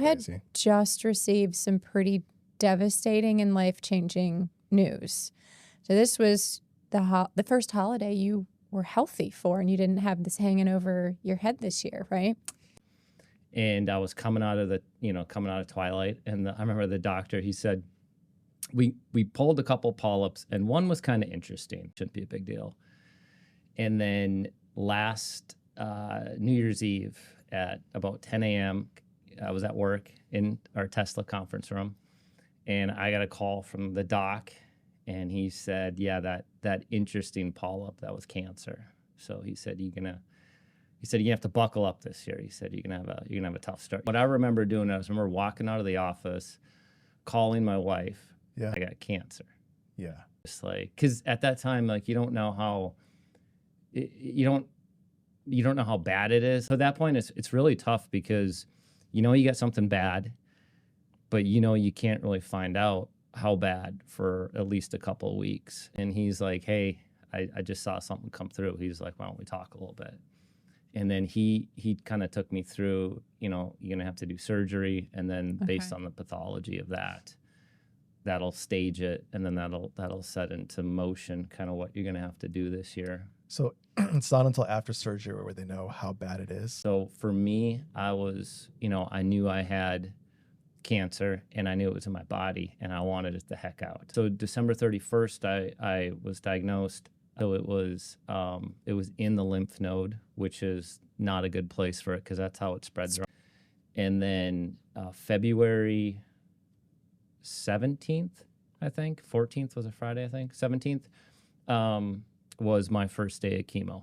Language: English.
had crazy. just received some pretty devastating and life-changing news. So this was the first holiday you were healthy for, and you didn't have this hanging over your head this year, right? And I was coming out of twilight, and I remember the doctor, he said, we pulled a couple polyps, and one was kind of interesting. Shouldn't be a big deal. And then last New Year's Eve at about 10 a.m., I was at work in our Tesla conference room, and I got a call from the doc, and he said, yeah, that interesting polyp, that was cancer. So he said, you're gonna have to buckle up this year. He said, you're gonna have a tough start. What I remember doing, I remember walking out of the office, calling my wife. Yeah. I got cancer. Yeah. Just like, because at that time, like, you don't know how bad it is. So at that point, it's really tough because you got something bad, but you can't really find out how bad for at least a couple of weeks. And he's like, hey, I just saw something come through. He's like, why don't we talk a little bit? And then he kind of took me through, you're going to have to do surgery. And then based on the pathology of that'll stage it. And then that'll set into motion kind of what you're going to have to do this year. So it's not until after surgery where they know how bad it is. So for me, I was, I knew I had cancer and I knew it was in my body and I wanted it the heck out. So December 31st, I was diagnosed. So it was in the lymph node, which is not a good place for it because that's how it spreads around. And then February 17th, I think, 14th was a Friday, I think, 17th was my first day of chemo.